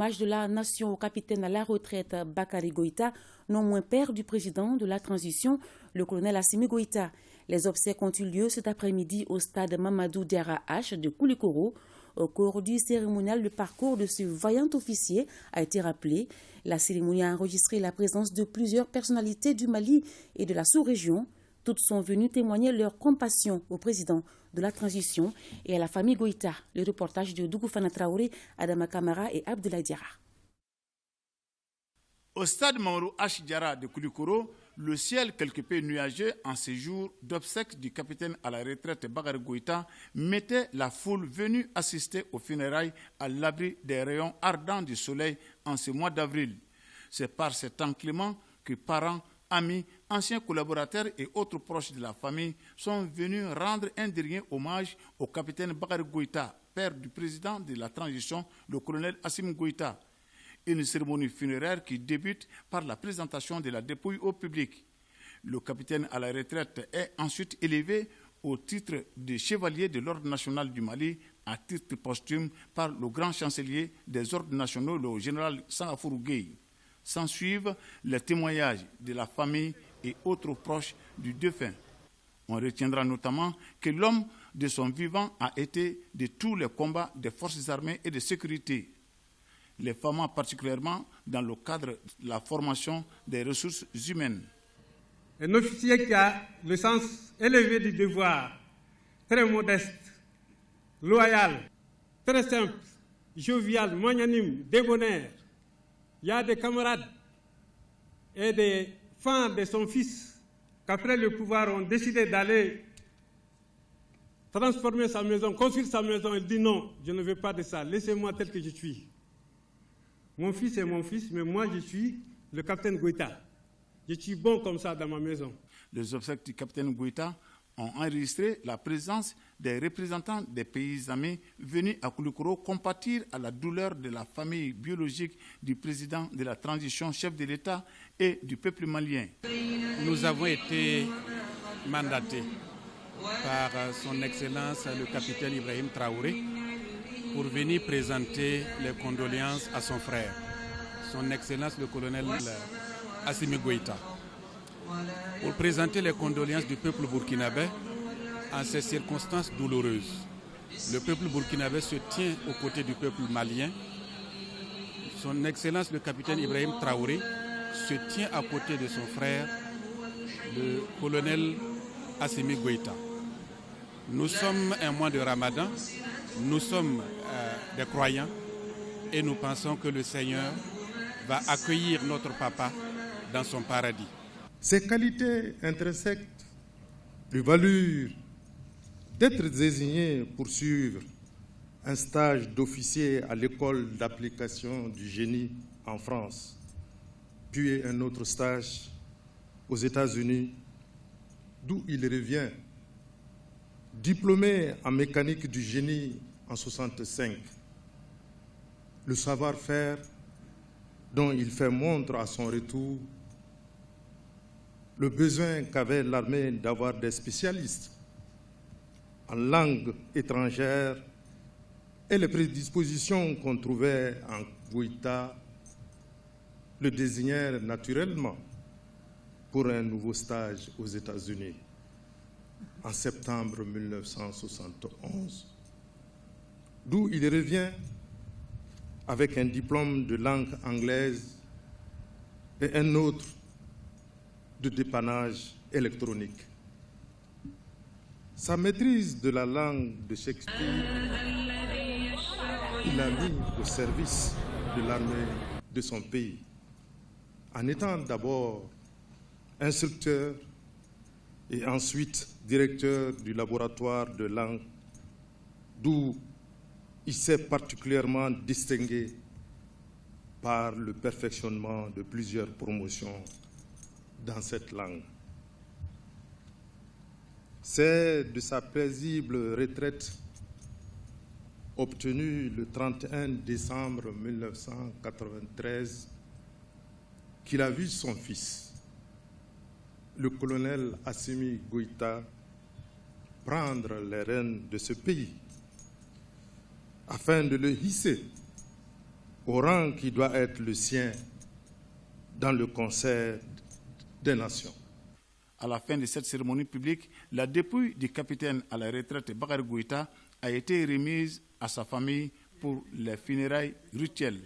hommage de la nation au capitaine à la retraite Bakary Goïta, non moins père du président de la transition, le colonel Assimi Goïta. Les obsèques ont eu lieu cet après-midi au stade Mamadou Diarra H de Koulikoro. Au cours du cérémonial, le parcours de ce vaillant officier a été rappelé. La cérémonie a enregistré la présence de plusieurs personnalités du Mali et de la sous-région. Toutes sont venues témoigner leur compassion au président de la transition et à la famille Goïta. Le reportage de Dougou Fana Traoré, Adama Kamara et Abdoulaye Diarra. Au stade Mamadou H. Diarra de Koulikoro, le ciel quelque peu nuageux en ces jours d'obsèques du capitaine à la retraite Bakary Goïta mettait la foule venue assister aux funérailles à l'abri des rayons ardents du soleil en ce mois d'avril. C'est par cet temps clément que parents, amis, anciens collaborateurs et autres proches de la famille sont venus rendre un dernier hommage au capitaine Bakary Goïta, père du président de la transition, le colonel Assimi Goïta. Une cérémonie funéraire qui débute par la présentation de la dépouille au public. Le capitaine à la retraite est ensuite élevé au titre de chevalier de l'Ordre national du Mali à titre posthume par le grand chancelier des ordres nationaux, le général Sangafourou Gueye. S'ensuivent les témoignages de la famille et autres proches du défunt. On retiendra notamment que l'homme de son vivant a été de tous les combats des forces armées et de sécurité. Les femmes particulièrement dans le cadre de la formation des ressources humaines. Un officier qui a le sens élevé du devoir, très modeste, loyal, très simple, jovial, magnanime, débonnaire. Il y a des camarades et des fans de son fils qu'après le pouvoir ont décidé d'aller transformer sa maison, construire sa maison. Il dit non, je ne veux pas de ça, laissez-moi tel que je suis. Mon fils est mon fils, mais moi je suis le capitaine Goïta. Je suis bon comme ça dans ma maison. Les obsèques du capitaine Goïta ont enregistré la présence des représentants des pays amis venus à Koulikoro compatir à la douleur de la famille biologique du président de la transition, chef de l'État et du peuple malien. Nous avons été mandatés par son Excellence le capitaine Ibrahim Traoré pour venir présenter les condoléances à son frère, son Excellence le colonel Assimi Goïta. Pour présenter les condoléances du peuple burkinabé en ces circonstances douloureuses. Le peuple burkinabé se tient aux côtés du peuple malien. Son Excellence le capitaine Ibrahim Traoré se tient à côté de son frère, le colonel Assimi Goïta. Nous sommes un mois de Ramadan, nous sommes des croyants et nous pensons que le Seigneur va accueillir notre papa dans son paradis. Ces qualités intrinsèques lui valurent d'être désigné pour suivre un stage d'officier à l'école d'application du génie en France, puis un autre stage aux États-Unis, d'où il revient, diplômé en mécanique du génie en 1965. Le savoir-faire dont il fait montre à son retour, le besoin qu'avait l'armée d'avoir des spécialistes en langue étrangère et les prédispositions qu'on trouvait en Goïta le désignèrent naturellement pour un nouveau stage aux États-Unis en septembre 1971, d'où il revient avec un diplôme de langue anglaise et un autre de dépannage électronique. Sa maîtrise de la langue de Shakespeare, il l'a mis au service de l'armée de son pays, en étant d'abord instructeur et ensuite directeur du laboratoire de langue, d'où il s'est particulièrement distingué par le perfectionnement de plusieurs promotions dans cette langue. C'est de sa paisible retraite obtenue le 31 décembre 1993 qu'il a vu son fils, le colonel Assimi Goïta, prendre les rênes de ce pays afin de le hisser au rang qui doit être le sien dans le concert des nations. À la fin de cette cérémonie publique, la dépouille du capitaine à la retraite Bakary Goïta a été remise à sa famille pour les funérailles rituelles.